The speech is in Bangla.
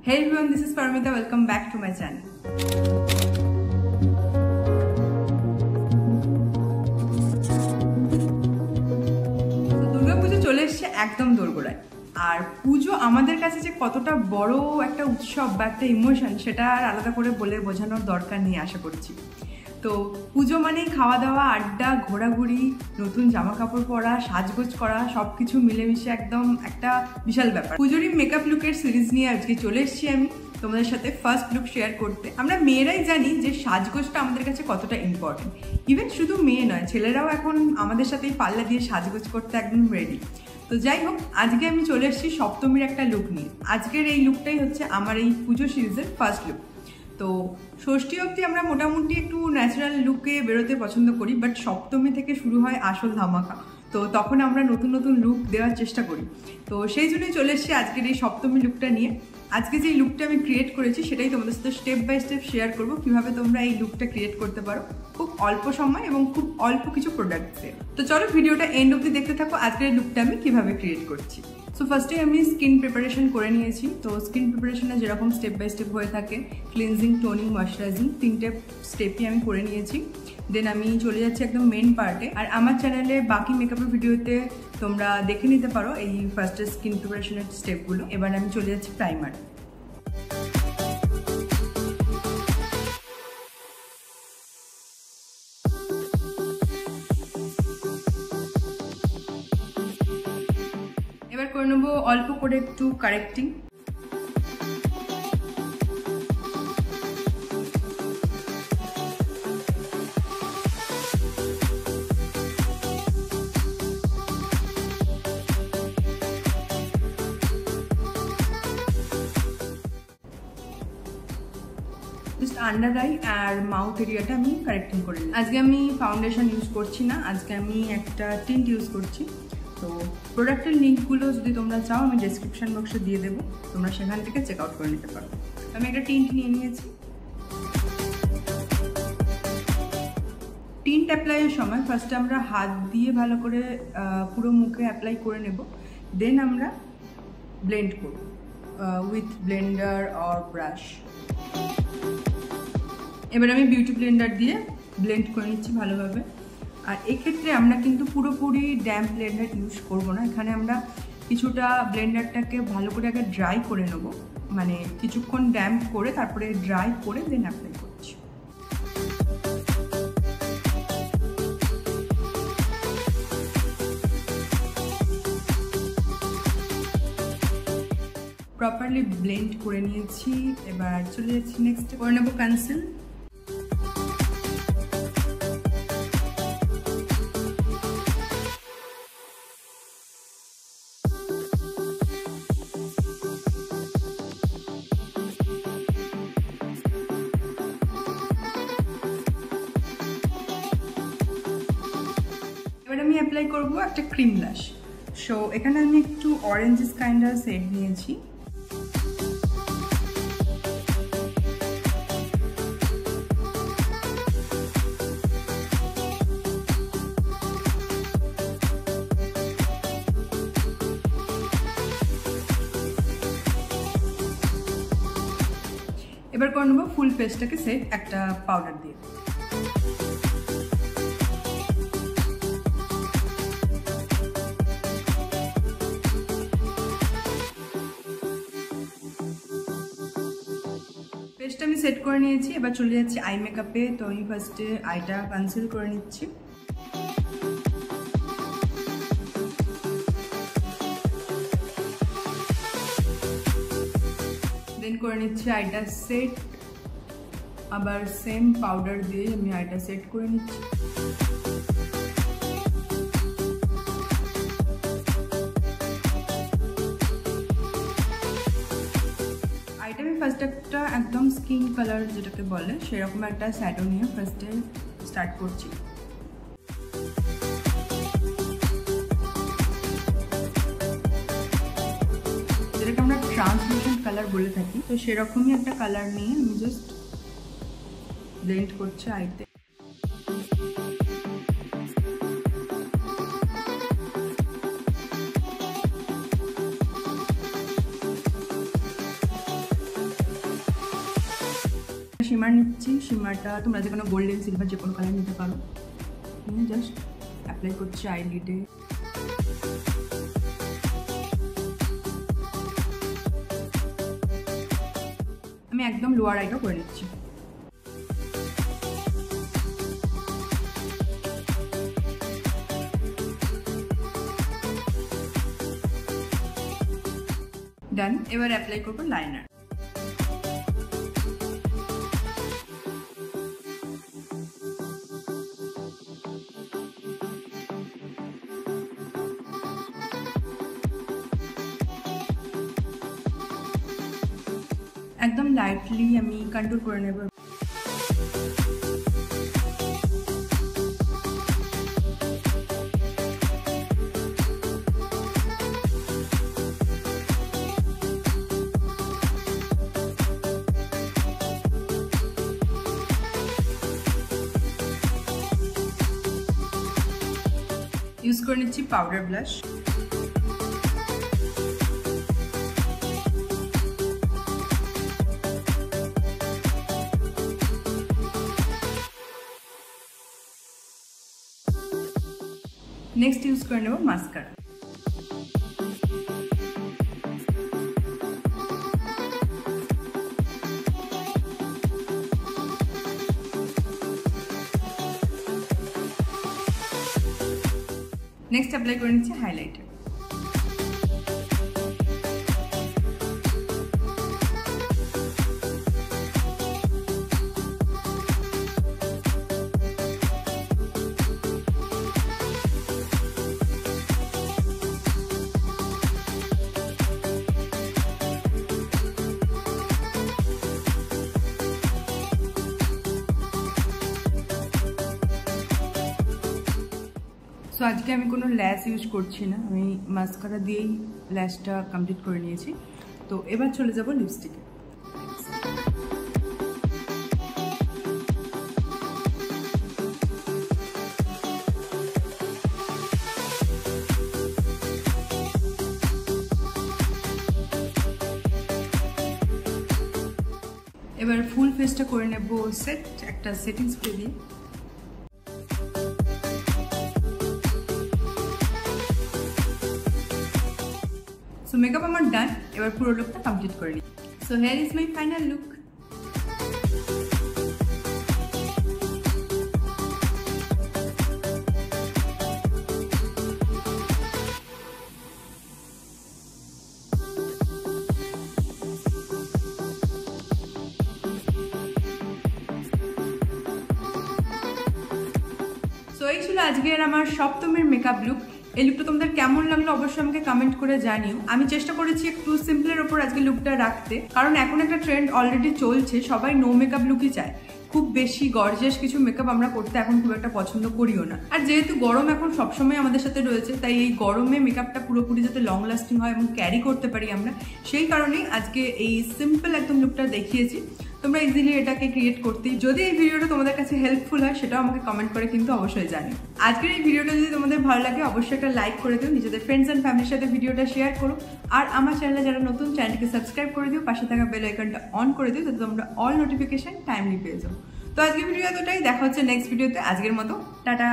Hey everyone, this is Paramita. Welcome back to my channel. Durga পুজো চলে এসেছে একদম দোরগোড়ায়। আর পুজো আমাদের কাছে যে কতটা বড় একটা উৎসব বা একটা ইমোশন, সেটা আর আলাদা করে বলে বোঝানোর দরকার নেই আশা করছি। তো পুজো মানেই খাওয়া দাওয়া, আড্ডা, ঘোরাঘুরি, নতুন জামা কাপড় পরা, সাজগোজ করা, সব কিছু মিলেমিশে একদম একটা বিশাল ব্যাপার। পুজোরই মেকআপ লুকের সিরিজ নিয়ে আজকে চলে এসেছি আমি তোমাদের সাথে ফার্স্ট লুক শেয়ার করতে। আমরা মেয়েরাই জানি যে সাজগোজটা আমাদের কাছে কতটা ইম্পর্টেন্ট। ইভেন শুধু মেয়ে নয়, ছেলেরাও এখন আমাদের সাথেই পাল্লা দিয়ে সাজগোজ করতে একদম রেডি। তো যাই হোক, আজকে আমি চলে এসেছি সপ্তমীর একটা লুক নিয়ে। আজকের এই লুকটাই হচ্ছে আমার এই পুজো সিরিজের ফার্স্ট লুক। তো ষষ্ঠী অবধি আমরা মোটামুটি একটু ন্যাচারাল লুকে বেরোতে পছন্দ করি, বাট সপ্তমী থেকে শুরু হয় আসল ধামাকা। তো তখন আমরা নতুন নতুন লুক দেওয়ার চেষ্টা করি। তো সেই জন্যই চলে এসেছি আজকের এই সপ্তমী লুকটা নিয়ে। আজকে যে লুকটা আমি ক্রিয়েট করেছি সেটাই তোমাদের সাথে স্টেপ বাই স্টেপ শেয়ার করবো, কীভাবে তোমরা এই লুকটা ক্রিয়েট করতে পারো খুব অল্প সময় এবং খুব অল্প কিছু প্রোডাক্ট দিয়ে। তো চলো ভিডিওটা এন্ড অবধি দেখতে থাকো আজকের এই লুকটা আমি কীভাবে ক্রিয়েট করছি। সো ফার্স্টে আমি স্কিন প্রিপারেশন করে নিয়েছি। তো স্কিন প্রিপারেশনে যেরকম স্টেপ বাই স্টেপ হয়ে থাকে, ক্লিনজিং, টোনিং, ময়শ্চারাইজিং, তিনটে স্টেপই আমি করে নিয়েছি। দেন আমি চলে যাচ্ছি একদম মেন পার্টে। আর আমার চ্যানেলে বাকি মেকআপের ভিডিওতে তোমরা দেখে নিতে পারো এই ফার্স্টে স্কিন প্রিপারেশনের স্টেপগুলো। এবার আমি চলে যাচ্ছি প্রাইমার। এবার করে নেবো অল্প করে একটু কারেক্টিং। জাস্ট আন্ডার আই আর মাউথ এরিয়াটা আমি কারেক্টিং করে নিই। আজকে আমি ফাউন্ডেশন ইউজ করছি না, আজকে আমি একটা টিন্ট ইউজ করছি। তো প্রোডাক্টের লিঙ্কগুলো যদি তোমরা চাও আমি ডেসক্রিপশন বক্সে দিয়ে দেবো, তোমরা সেখান থেকে চেক আউট করে নিতে পারো। আমি একটা টিন্ট নিয়ে নিয়েছি। টিন্ট অ্যাপ্লাইয়ের সময় ফার্স্টে আমরা হাত দিয়ে ভালো করে পুরো মুখে অ্যাপ্লাই করে নেব। দেন আমরা ব্লেন্ড করব উইথ ব্লেন্ডার অর ব্রাশ। এবার আমি বিউটি ব্লেন্ডার দিয়ে ব্লেন্ড করে নিচ্ছি ভালোভাবে। আর এক্ষেত্রে আমরা কিন্তু পুরোপুরি ড্যাম্প ব্লেন্ডার ইউজ করবো না, এখানে আমরা কিছুটা ব্লেন্ডারটাকে ভালো করে আগে ড্রাই করে নেব, মানে কিছুক্ষণ ড্যাম্প করে তারপরে ড্রাই করে দেন অ্যাপ্লাই করছি। প্রপারলি ব্লেন্ড করে নিয়েছি। এবার চলে যাচ্ছি নেক্সট করে নেবো কনসিল। এবার আমি অ্যাপ্লাই করবো একটা ক্রিম ব্লাশ। সো এখানে আমি একটু অরেঞ্জ কাইন্ডার শেড নিয়েছি। এবার করে নেবো ফুল ফেসটাকে সেট একটা পাউডার দিয়ে। ফেসটা আমি সেট করে নিয়েছি। এবার চলে যাচ্ছি আই মেকআপে। তো আমি ফার্স্টে আইটা কনসিল করে নিচ্ছি। দেন করে নিচ্ছি আইটা সেট। আবার সেম পাউডার দিয়ে আমি আইটা সেট করে নিচ্ছি। আইটা আমি ফার্স্ট একটা একদম স্কিন কালার যেটাকে বলে সেরকম একটা শ্যাডো নিয়ে ফার্স্টে স্টার্ট করছি। যেটাকে আমরা ট্রান্সলুসেন্ট কালার বলে থাকি, তো সেরকমই একটা কালার নিয়ে আমি জাস্ট ব্লেন্ড করছি আইতে। শিমার নিচ্ছি। শিমারটা তোমরা যে কোনো গোল্ডেন সিলভার যে কোনো কালার নিতে পারো। জাস্ট অ্যাপ্লাই করছি আইলিডে। আমি একদম লোয়ার আইটাও করে নিচ্ছি। ডান। এবার অ্যাপ্লাই করবো লাইনার। একদম লাইটলি আমি কন্ট্রোল করে নেব। ইউজ করে নিচ্ছি পাউডার ব্লাশ। নেক্সট ইউজ করে নেব মাস্কারা। নেক্সট অ্যাপ্লাই করে নিচ্ছি হাইলাইটার। সো আজকে আমি কোনো ল্যাশ ইউজ করছি না, আমি মাস্কারা দিয়েই ল্যাশটা কমপ্লিট করে নিয়েছি। তো এবার চলে যাব লিপস্টিকে। এবার ফুল ফেসটা করে নেব সেট একটা সেটিং স্প্রে দিয়ে। সো মেকআপ আমার ডান। এবার পুরো লুকটা কমপ্লিট করে নিই। So here is my final look. So এই ছিল আজকের আমার সপ্তমীর মেকআপ লুক। এই লুকটা তোমাদের কেমন লাগলো অবশ্যই আমাকে কমেন্ট করে জানিও। আমি চেষ্টা করেছি একটু সিম্পলের ওপর আজকে লুকটা রাখতে, কারণ এখন একটা ট্রেন্ড অলরেডি চলছে, সবাই নো মেকআপ লুকই চায়। খুব বেশি গর্জিয়াস কিছু মেকআপ আমরা করতে এখন খুব একটা পছন্দ করিও না। আর যেহেতু গরম এখন সবসময় আমাদের সাথে রয়েছে, তাই এই গরমে মেকআপটা পুরোপুরি যাতে লং লাস্টিং হয় এবং ক্যারি করতে পারি আমরা, সেই কারণেই আজকে এই সিম্পল একদম লুকটা দেখিয়েছি। তোমরা ইজিলি এটাকে ক্রিয়েট করতেই, যদি এই ভিডিওটা তোমাদের কাছে হেল্পফুল হয় সেটাও আমাকে কমেন্ট করে কিন্তু অবশ্যই জানিও। আজকের এই ভিডিওটা যদি তোমাদের ভালো লাগে অবশ্যই একটা লাইক করে দিও, নিজেদের ফ্রেন্ডস অ্যান্ড ফ্যামিলির সাথে ভিডিওটা শেয়ার করো। আর আমার চ্যানেলে যারা নতুন, চ্যানেলটিকে সাবস্ক্রাইব করে দিও, পাশে থাকা বেল আইকনটা অন করে দিও যাতে তোমরা অল নোটিফিকেশন টাইমলি পেয়ে যাও। তো আজকের ভিডিও এতটাই, দেখা হচ্ছে নেক্সট ভিডিওতে। আজকের মতো টাটা।